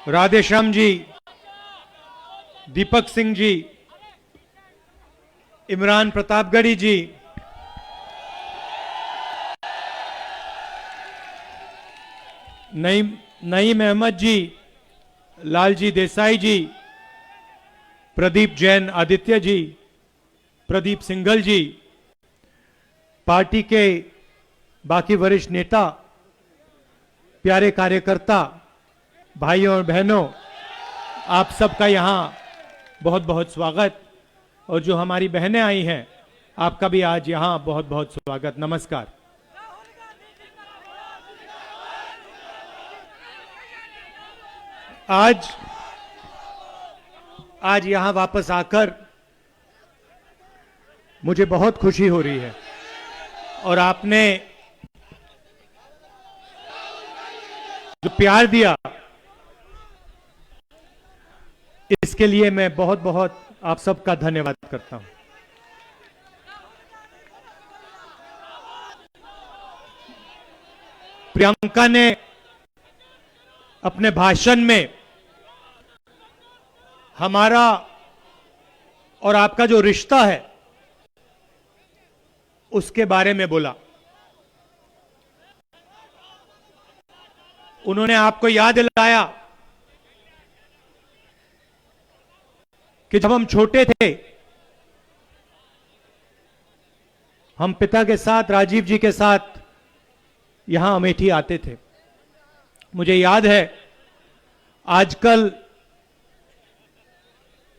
राधेश्याम जी, दीपक सिंह जी, इमरान प्रतापगढ़ी जी, नईम अहमद जी, लालजी देसाई जी, प्रदीप जैन आदित्य जी, प्रदीप सिंघल जी, party के बाकी वरिष्ठ नेता, प्यारे कार्यकर्ता, भाइयों और बहनों, आप सबका यहां बहुत बहुत स्वागत। और जो हमारी बहनें आई हैं, आपका भी आज यहां बहुत बहुत स्वागत। नमस्कार। आज यहां वापस आकर मुझे बहुत खुशी हो रही है और आपने जो प्यार दिया, इसके लिए मैं बहुत बहुत आप सबका धन्यवाद करता हूं। प्रियंका ने अपने भाषण में हमारा और आपका जो रिश्ता है उसके बारे में बोला। उन्होंने आपको याद दिलाया कि जब हम छोटे थे, हम पिता के साथ, राजीव जी के साथ यहां अमेठी आते थे। मुझे याद है, आजकल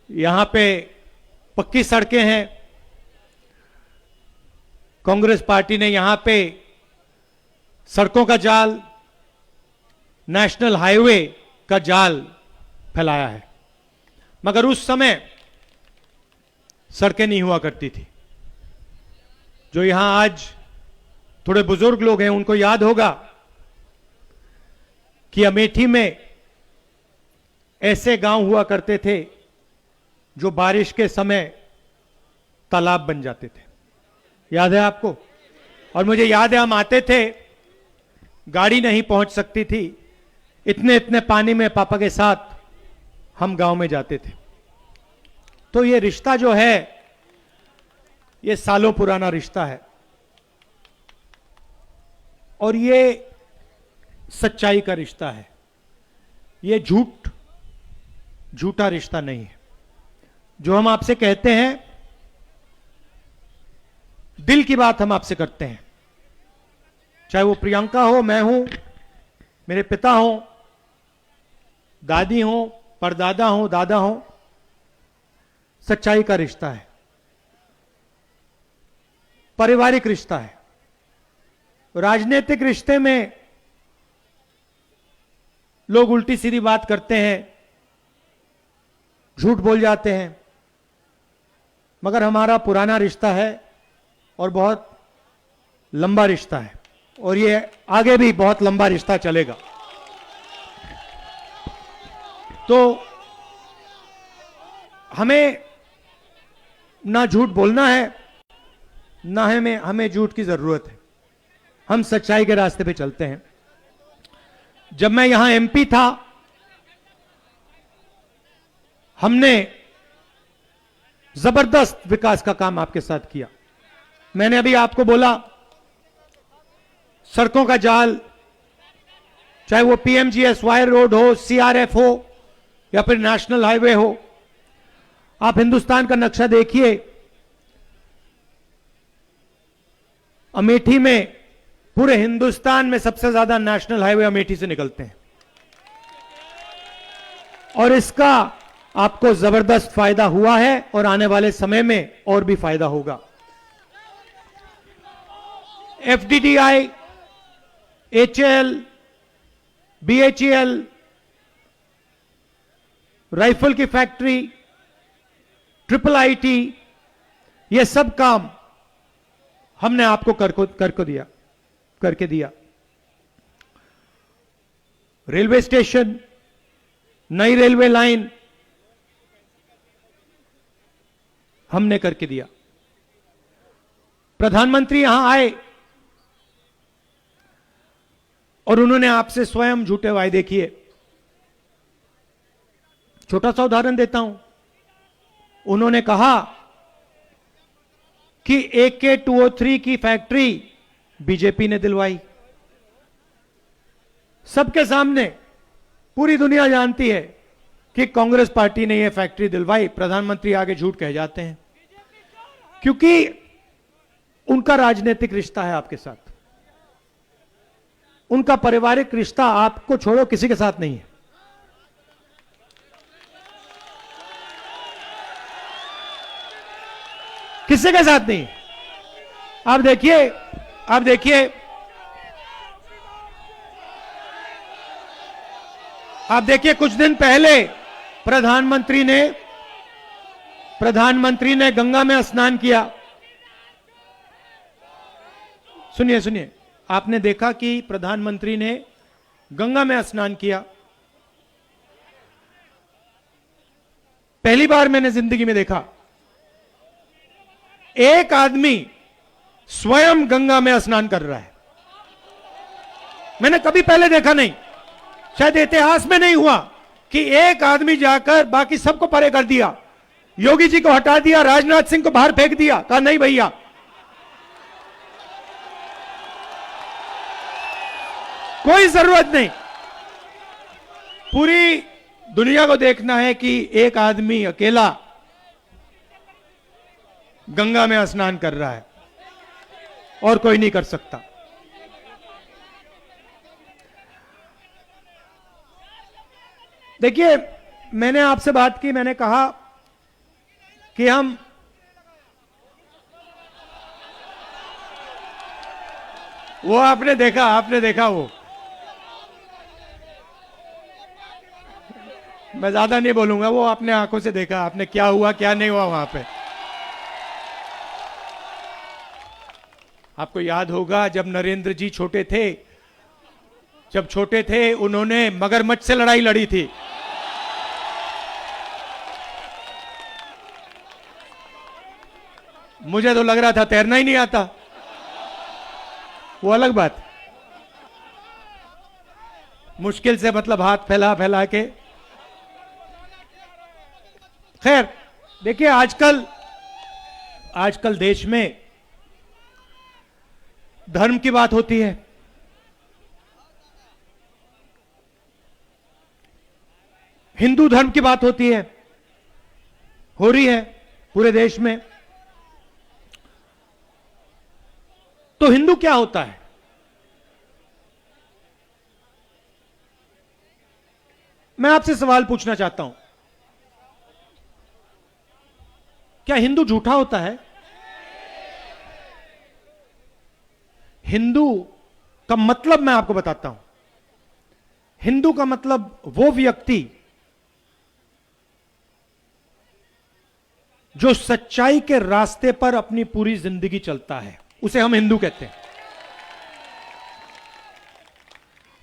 यहां पे पक्की सड़कें हैं। कांग्रेस पार्टी ने यहां पे सड़कों का जाल, नेशनल हाईवे का जाल फैलाया है, मगर उस समय सड़कें नहीं हुआ करती थी। जो यहां आज थोड़े बुजुर्ग लोग हैं, उनको याद होगा कि अमेठी में ऐसे गांव हुआ करते थे जो बारिश के समय तालाब बन जाते थे। याद है आपको? और मुझे याद है, हम आते थे, गाड़ी नहीं पहुंच सकती थी, इतने इतने पानी में पापा के साथ हम गांव में जाते थे। तो ये रिश्ता जो है, ये सालों पुराना रिश्ता है और ये सच्चाई का रिश्ता है। ये झूठा रिश्ता नहीं है। जो हम आपसे कहते हैं, दिल की बात हम आपसे करते हैं। चाहे वो प्रियंका हो, मैं हूं, मेरे पिता हो, दादी हो, परदादा हो, दादा हो, सच्चाई का रिश्ता है, पारिवारिक रिश्ता है। राजनीतिक रिश्ते में लोग उल्टी सीधी बात करते हैं, झूठ बोल जाते हैं, मगर हमारा पुराना रिश्ता है और बहुत लंबा रिश्ता है और ये आगे भी बहुत लंबा रिश्ता चलेगा। तो हमें ना झूठ बोलना है, ना हमें झूठ की जरूरत है। हम सच्चाई के रास्ते पे चलते हैं। जब मैं यहां एमपी था, हमने जबरदस्त विकास का काम आपके साथ किया। मैंने अभी आपको बोला, सड़कों का जाल, चाहे वो पीएमजीएसवाई रोड हो, सीआरएफ हो या फिर नेशनल हाईवे हो। आप हिंदुस्तान का नक्शा देखिए, अमेठी में, पूरे हिंदुस्तान में सबसे ज्यादा नेशनल हाईवे अमेठी से निकलते हैं और इसका आपको जबरदस्त फायदा हुआ है और आने वाले समय में और भी फायदा होगा। एफडीडीआई, एचएएल, बीएचईएल, राइफल की फैक्ट्री, ट्रिपल आईटी, ये सब काम हमने आपको करके दिया। रेलवे स्टेशन, नई रेलवे लाइन हमने करके दिया। प्रधानमंत्री यहां आए और उन्होंने आपसे स्वयं झूठे वायदे किए। छोटा सा उदाहरण देता हूं। उन्होंने कहा कि AK-203 की फैक्ट्री बीजेपी ने दिलवाई। सबके सामने पूरी दुनिया जानती है कि कांग्रेस पार्टी ने यह फैक्ट्री दिलवाई। प्रधानमंत्री आगे झूठ कह जाते हैं क्योंकि उनका राजनीतिक रिश्ता है आपके साथ, उनका पारिवारिक रिश्ता आपको छोड़ो किसी के साथ नहीं है। किसी के साथ नहीं। आप देखिए, आप देखिए, आप देखिए, कुछ दिन पहले प्रधानमंत्री ने गंगा में स्नान किया। सुनिए सुनिए, आपने देखा कि प्रधानमंत्री ने गंगा में स्नान किया। पहली बार मैंने जिंदगी में देखा एक आदमी स्वयं गंगा में स्नान कर रहा है। मैंने कभी पहले देखा नहीं, शायद इतिहास में नहीं हुआ कि एक आदमी जाकर बाकी सबको परे कर दिया। योगी जी को हटा दिया, राजनाथ सिंह को बाहर फेंक दिया, कहा नहीं भैया, कोई जरूरत नहीं। पूरी दुनिया को देखना है कि एक आदमी अकेला गंगा में स्नान कर रहा है और कोई नहीं कर सकता। देखिए, मैंने आपसे बात की, मैंने कहा कि हम वो आपने देखा वो, मैं ज्यादा नहीं बोलूंगा, वो आपने आंखों से देखा, आपने क्या हुआ क्या नहीं हुआ वहां पे। आपको याद होगा जब नरेंद्र जी छोटे थे, उन्होंने मगरमच्छ से लड़ाई लड़ी थी। मुझे तो लग रहा था तैरना ही नहीं आता, वो अलग बात। मुश्किल से मतलब हाथ फैला फैला के। खैर, देखिए, आजकल देश में धर्म की बात होती है। हिंदू धर्म की बात होती है, हो रही है पूरे देश में। तो हिंदू क्या होता है? मैं आपसे सवाल पूछना चाहता हूं, क्या हिंदू झूठा होता है? हिंदू का मतलब मैं आपको बताता हूं। हिंदू का मतलब वो व्यक्ति जो सच्चाई के रास्ते पर अपनी पूरी जिंदगी चलता है, उसे हम हिंदू कहते हैं।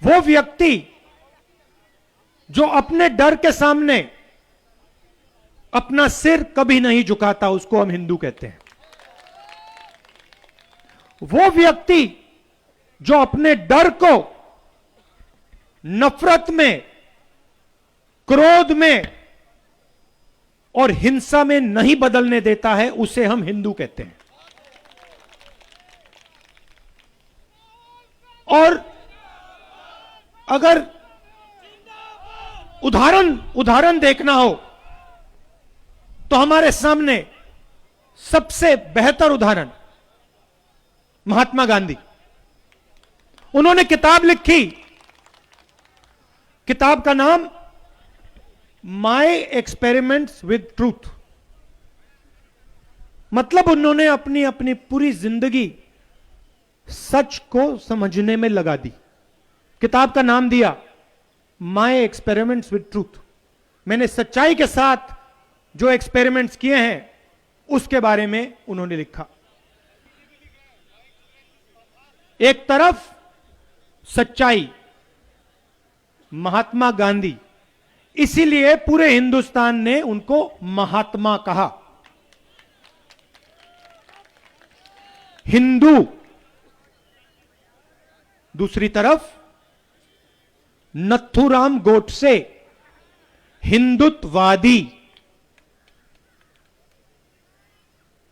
वो व्यक्ति जो अपने डर के सामने अपना सिर कभी नहीं झुकाता, उसको हम हिंदू कहते हैं। वो व्यक्ति जो अपने डर को नफरत में, क्रोध में और हिंसा में नहीं बदलने देता है, उसे हम हिंदू कहते हैं। और अगर उदाहरण देखना हो तो हमारे सामने सबसे बेहतर उदाहरण महात्मा गांधी। उन्होंने किताब लिखी, किताब का नाम माय एक्सपेरिमेंट्स विद ट्रूथ। मतलब उन्होंने अपनी अपनी पूरी जिंदगी सच को समझने में लगा दी। किताब का नाम दिया माय एक्सपेरिमेंट्स विद ट्रूथ। मैंने सच्चाई के साथ जो एक्सपेरिमेंट्स किए हैं उसके बारे में उन्होंने लिखा। एक तरफ सच्चाई, महात्मा गांधी, इसीलिए पूरे हिंदुस्तान ने उनको महात्मा कहा। हिंदू दूसरी तरफ नथुराम गोडसे हिंदुत्ववादी,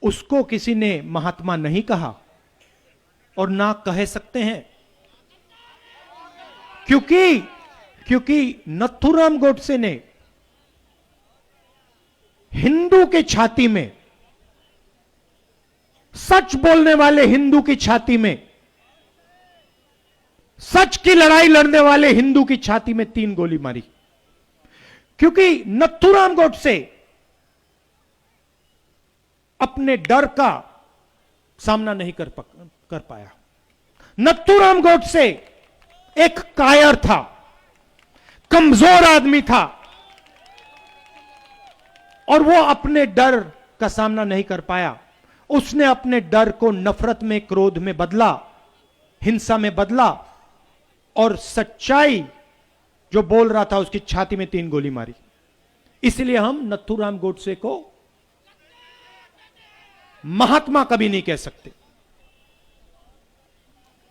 उसको किसी ने महात्मा नहीं कहा और ना कह सकते हैं, क्योंकि नथुराम गोडसे ने हिंदू की छाती में, सच बोलने वाले हिंदू की छाती में, सच की लड़ाई लड़ने वाले हिंदू की छाती में 3 गोली मारी। क्योंकि नथुराम गोडसे अपने डर का सामना नहीं कर पाया। नथुराम गोडसे एक कायर था, कमजोर आदमी था, और वो अपने डर का सामना नहीं कर पाया। उसने अपने डर को नफरत में, क्रोध में बदला, हिंसा में बदला, और सच्चाई जो बोल रहा था उसकी छाती में 3 गोली मारी। इसलिए हम नथुराम गोडसे को महात्मा कभी नहीं कह सकते।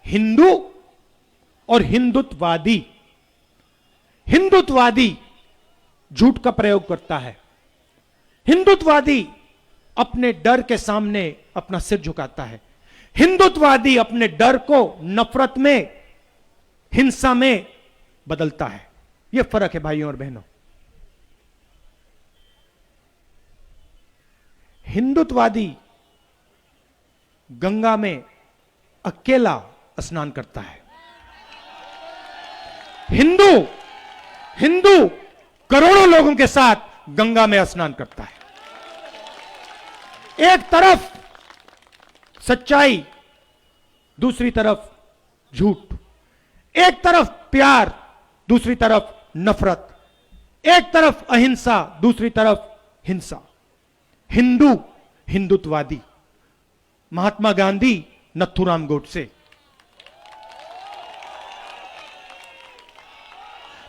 हिंदू और हिंदुत्ववादी, हिंदुत्ववादी झूठ का प्रयोग करता है। हिंदुत्ववादी अपने डर के सामने अपना सिर झुकाता है। हिंदुत्ववादी अपने डर को नफरत में, हिंसा में बदलता है। यह फर्क है भाइयों और बहनों। हिंदुत्ववादी गंगा में अकेला स्नान करता है। हिंदू करोड़ों लोगों के साथ गंगा में स्नान करता है। एक तरफ सच्चाई, दूसरी तरफ झूठ। एक तरफ प्यार, दूसरी तरफ नफरत। एक तरफ अहिंसा, दूसरी तरफ हिंसा। हिंदू हिंदुत्ववादी, महात्मा गांधी, नथुराम गोडसे।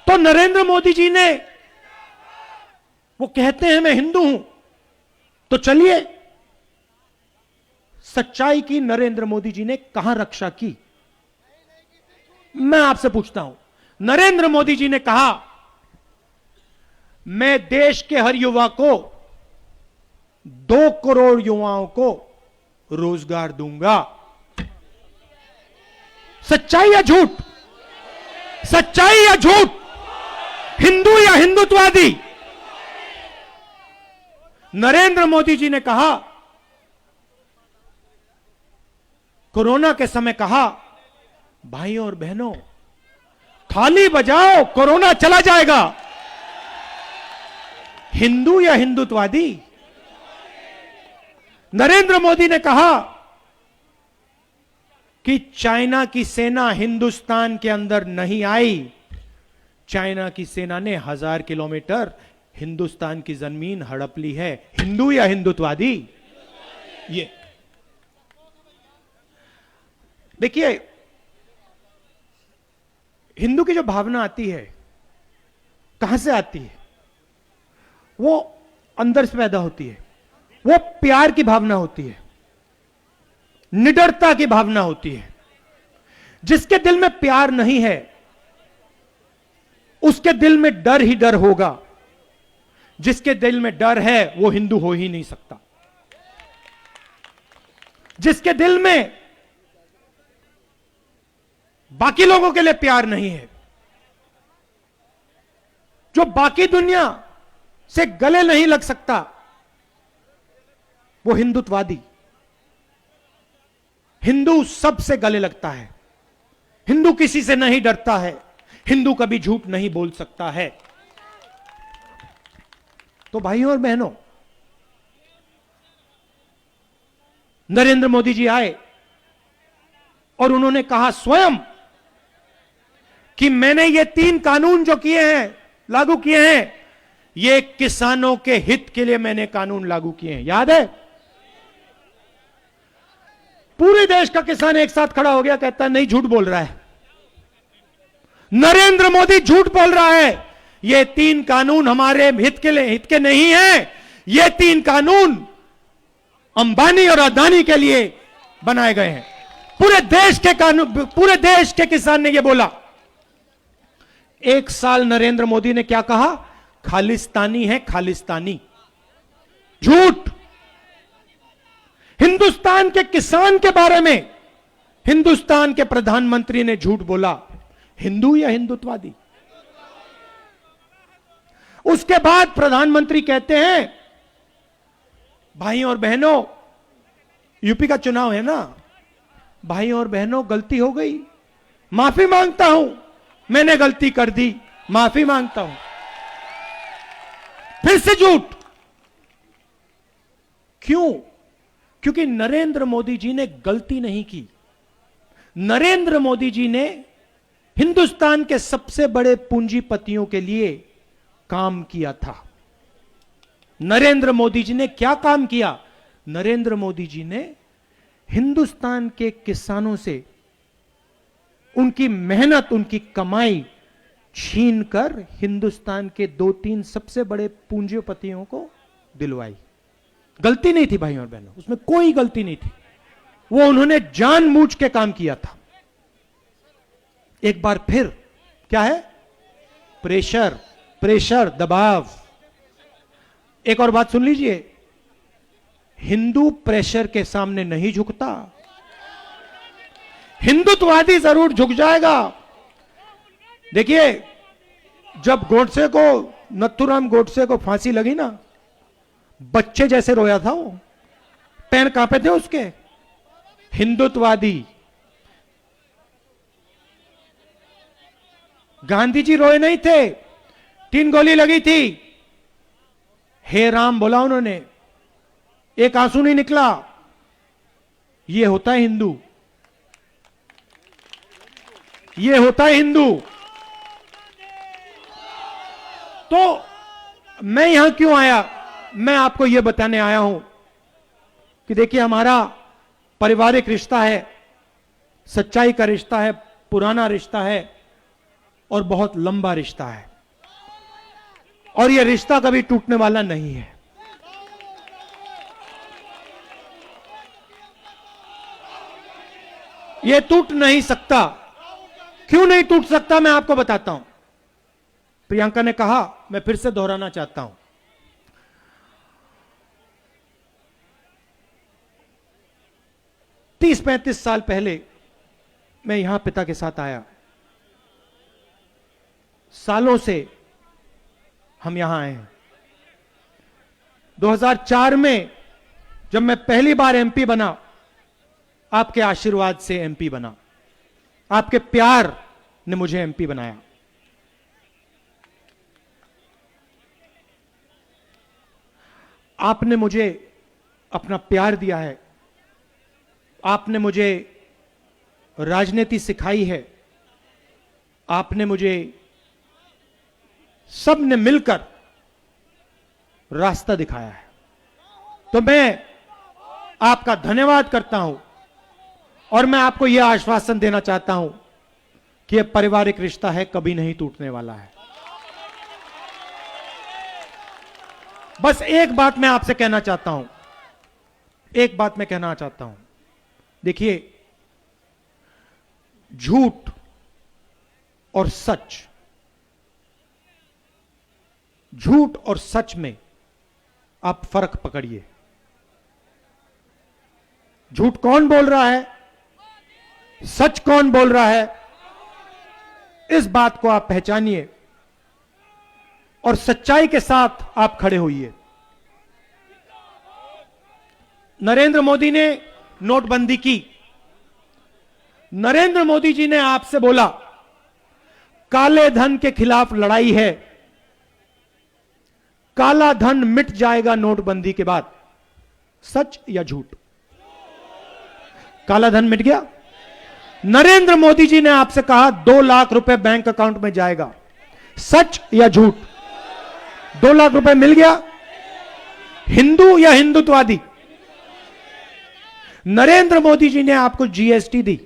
तो नरेंद्र मोदी जी ने, वो कहते हैं मैं हिंदू हूं, तो चलिए सच्चाई की नरेंद्र मोदी जी ने कहां रक्षा की? मैं आपसे पूछता हूं। नरेंद्र मोदी जी ने कहा मैं देश के हर युवा को, 2 करोड़ युवाओं को रोजगार दूंगा। सच्चाई या झूठ? सच्चाई या झूठ? हिंदू या हिंदुत्ववादी? नरेंद्र मोदी जी ने कहा, कोरोना के समय कहा, भाइयों और बहनों थाली बजाओ, कोरोना चला जाएगा। हिंदू या हिंदुत्ववादी? नरेंद्र मोदी ने कहा कि चाइना की सेना हिंदुस्तान के अंदर नहीं आई, चाइना की सेना ने 1000 किलोमीटर हिंदुस्तान की जमीन हड़प ली है। हिंदू या हिंदुत्ववादी? ये देखिए, हिंदू की जो भावना आती है, कहां से आती है? वो अंदर से पैदा होती है। वो प्यार की भावना होती है, निडरता की भावना होती है। जिसके दिल में प्यार नहीं है, उसके दिल में डर ही डर होगा। जिसके दिल में डर है वो हिंदू हो ही नहीं सकता। जिसके दिल में बाकी लोगों के लिए प्यार नहीं है, जो बाकी दुनिया से गले नहीं लग सकता, वो हिंदुत्ववादी। हिंदू सबसे गले लगता है। हिंदू किसी से नहीं डरता है। हिंदू कभी झूठ नहीं बोल सकता है। तो भाइयों और बहनों, नरेंद्र मोदी जी आए और उन्होंने कहा स्वयं कि मैंने ये 3 कानून जो किए हैं, लागू किए हैं, ये किसानों के हित के लिए मैंने कानून लागू किए हैं। याद है? पूरे देश का किसान एक साथ खड़ा हो गया, कहता नहीं, झूठ बोल रहा है, नरेंद्र मोदी झूठ बोल रहा है। ये 3 कानून हमारे हित के लिए, हित के नहीं है। ये 3 कानून अंबानी और अदानी के लिए बनाए गए हैं। पूरे देश के कानून, पूरे देश के किसान ने ये बोला। एक साल नरेंद्र मोदी ने क्या कहा? खालिस्तानी है खालिस्तानी। झूठ। हिंदुस्तान के किसान के बारे में हिंदुस्तान के प्रधानमंत्री ने झूठ बोला। हिंदू या हिंदुत्ववादी? उसके बाद प्रधानमंत्री कहते हैं, भाइयों और बहनों, यूपी का चुनाव है ना, भाइयों और बहनों गलती हो गई, माफी मांगता हूं, मैंने गलती कर दी, माफी मांगता हूं। फिर से झूठ। क्यों? क्योंकि नरेंद्र मोदी जी ने गलती नहीं की। नरेंद्र मोदी जी ने हिंदुस्तान के सबसे बड़े पूंजीपतियों के लिए काम किया था। नरेंद्र मोदी जी ने क्या काम किया? नरेंद्र मोदी जी ने हिंदुस्तान के किसानों से उनकी मेहनत, उनकी कमाई छीनकर हिंदुस्तान के 2-3 सबसे बड़े पूंजीपतियों को दिलवाई। गलती नहीं थी भाइयों और बहनों, उसमें कोई गलती नहीं थी। वो उन्होंने जानबूझ के काम किया था। एक बार फिर क्या है? प्रेशर, प्रेशर, दबाव। एक और बात सुन लीजिए, हिंदू प्रेशर के सामने नहीं झुकता। हिंदुत्ववादी जरूर झुक जाएगा। देखिए, जब गोडसे को, नथुराम गोडसे को फांसी लगी ना, बच्चे जैसे रोया था वो, पैर कांपे थे उसके। हिंदुत्ववादी। गांधी जी रोए नहीं थे, 3 गोली लगी थी, हे राम बोला उन्होंने, एक आंसू नहीं निकला। ये होता है हिंदू, ये होता है हिंदू। तो मैं यहां क्यों आया? मैं आपको यह बताने आया हूं कि देखिए, हमारा पारिवारिक रिश्ता है, सच्चाई का रिश्ता है, पुराना रिश्ता है और बहुत लंबा रिश्ता है, और यह रिश्ता कभी टूटने वाला नहीं है। यह टूट नहीं सकता। क्यों नहीं टूट सकता? मैं आपको बताता हूं। प्रियंका ने कहा, मैं फिर से दोहराना चाहता हूं, 30-35 साल पहले मैं यहां पिता के साथ आया। सालों से हम यहां आए हैं। 2004 में जब मैं पहली बार एमपी बना, आपके आशीर्वाद से एमपी बना, आपके प्यार ने मुझे एमपी बनाया। आपने मुझे अपना प्यार दिया है, आपने मुझे राजनीति सिखाई है, आपने मुझे, सबने मिलकर रास्ता दिखाया है। तो मैं आपका धन्यवाद करता हूं और मैं आपको यह आश्वासन देना चाहता हूं कि यह पारिवारिक रिश्ता है, कभी नहीं टूटने वाला है। बस एक बात मैं आपसे कहना चाहता हूं, एक बात मैं कहना चाहता हूं। देखिए, झूठ और सच, झूठ और सच में आप फर्क पकड़िए। झूठ कौन बोल रहा है, सच कौन बोल रहा है, इस बात को आप पहचानिए और सच्चाई के साथ आप खड़े होइए। नरेंद्र मोदी ने नोटबंदी की। नरेंद्र मोदी जी ने आपसे बोला, काले धन के खिलाफ लड़ाई है, काला धन मिट जाएगा नोटबंदी के बाद। सच या झूठ? काला धन मिट गया। नरेंद्र मोदी जी ने आपसे कहा 2 लाख रुपए बैंक अकाउंट में जाएगा। सच या झूठ? 2 लाख रुपए मिल गया। हिंदू या हिंदुत्ववादी? नरेंद्र मोदी जी ने आपको जीएसटी दी।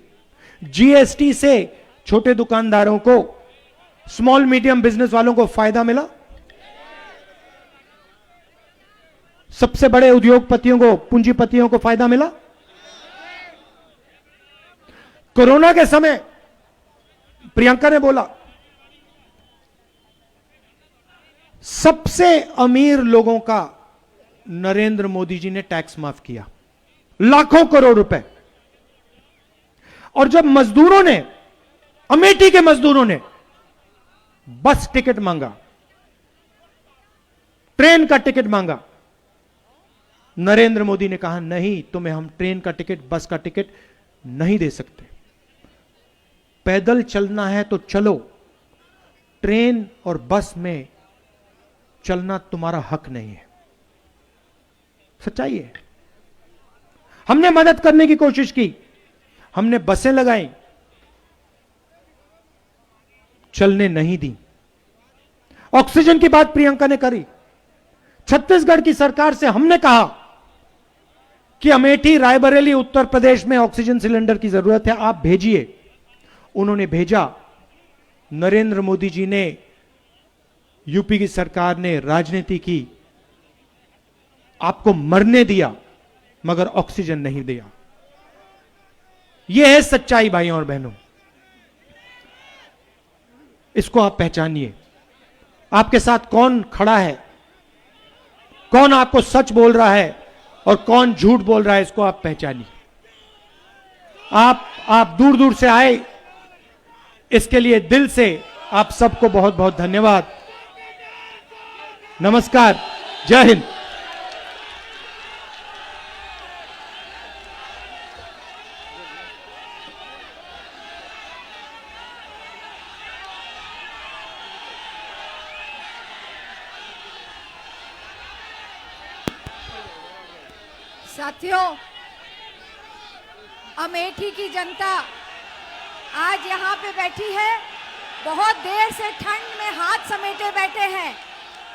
जीएसटी से छोटे दुकानदारों को, स्मॉल मीडियम बिजनेस वालों को फायदा मिला। सबसे बड़े उद्योगपतियों को, पूंजीपतियों को फायदा मिला। कोरोना के समय प्रियंका ने बोला सबसे अमीर लोगों का नरेंद्र मोदी जी ने टैक्स माफ किया, लाखों करोड़ रुपए। और जब मजदूरों ने, अमेठी के मजदूरों ने बस टिकट मांगा, ट्रेन का टिकट मांगा, नरेंद्र मोदी ने कहा नहीं, तुम्हें हम ट्रेन का टिकट, बस का टिकट नहीं दे सकते। पैदल चलना है तो चलो, ट्रेन और बस में चलना तुम्हारा हक नहीं है। सच्चाई है। हमने मदद करने की कोशिश की, हमने बसें लगाई, चलने नहीं दी। ऑक्सीजन की बात प्रियंका ने करी। छत्तीसगढ़ की सरकार से हमने कहा कि अमेठी, रायबरेली, उत्तर प्रदेश में ऑक्सीजन सिलेंडर की जरूरत है, आप भेजिए। उन्होंने भेजा। नरेंद्र मोदी जी ने, यूपी की सरकार ने राजनीति की, आपको मरने दिया मगर ऑक्सीजन नहीं दिया। यह है सच्चाई भाइयों और बहनों। इसको आप पहचानिए। आपके साथ कौन खड़ा है, कौन आपको सच बोल रहा है और कौन झूठ बोल रहा है, इसको आप पहचानिए। आप दूर दूर से आए, इसके लिए दिल से आप सबको बहुत बहुत धन्यवाद। नमस्कार, जय हिंद। साथियों, अमेठी की जनता आज यहाँ पे बैठी है, बहुत देर से ठंड में हाथ समेटे बैठे हैं।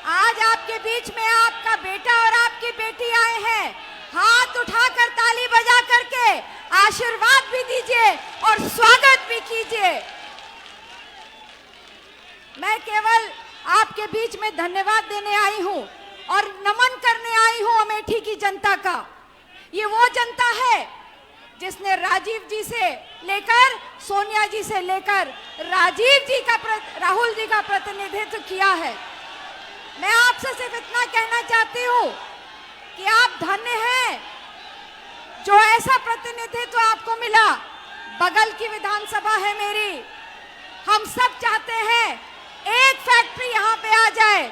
आज आपके बीच में आपका बेटा और आपकी बेटी आए हैं। हाथ उठाकर, ताली बजा करके आशीर्वाद भी दीजिए और स्वागत भी कीजिए। मैं केवल आपके बीच में धन्यवाद देने आई हूँ और नमन करने आई हूँ अमेठी की जनता का। ये वो जनता है जिसने राजीव जी से लेकर, सोनिया जी से लेकर राहुल जी का प्रतिनिधित्व किया है। मैं आपसे सिर्फ इतना कहना चाहती हूँ कि आप धन्य हैं जो ऐसा प्रतिनिधित्व आपको मिला। बगल की विधानसभा है मेरी, हम सब चाहते हैं एक फैक्ट्री यहाँ पे आ जाए,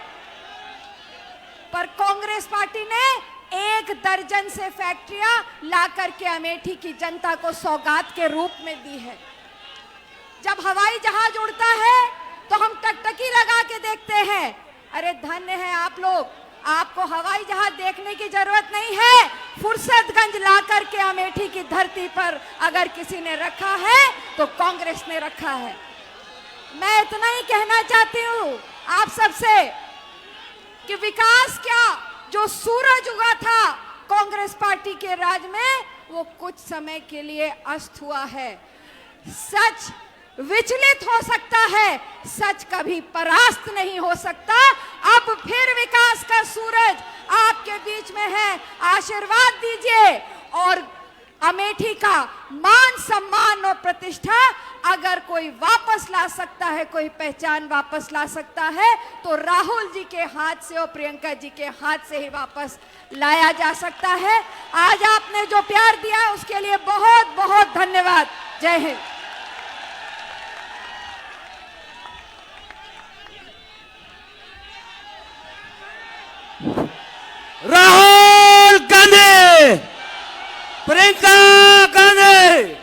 पर कांग्रेस पार्टी ने 1 दर्जन से फैक्ट्रियां ला करके अमेठी की जनता को सौगात के रूप में दी है। जब हवाई जहाज उड़ता है तो हम टकटकी लगा के देखते हैं। अरे धन्य है आप लोग, आपको हवाई जहाज देखने की जरूरत नहीं है। फुर्सतगंज ला करके अमेठी की धरती पर अगर किसी ने रखा है तो कांग्रेस ने रखा है। मैं इतना ही कहना चाहती हूँ आप सबसे कि विकास क्या, जो सूरज उगा था कांग्रेस पार्टी के राज में, वो कुछ समय के लिए अस्त हुआ है। सच विचलित हो सकता है, सच कभी परास्त नहीं हो सकता। अब फिर विकास का सूरज आपके बीच में है, आशीर्वाद दीजिए। और अमेठी का मान, सम्मान और प्रतिष्ठा अगर कोई वापस ला सकता है, कोई पहचान वापस ला सकता है, तो राहुल जी के हाथ से और प्रियंका जी के हाथ से ही वापस लाया जा सकता है। आज आपने जो प्यार दिया उसके लिए बहुत बहुत धन्यवाद। जय हिंद। राहुल गांधी, प्रियंका गांधी।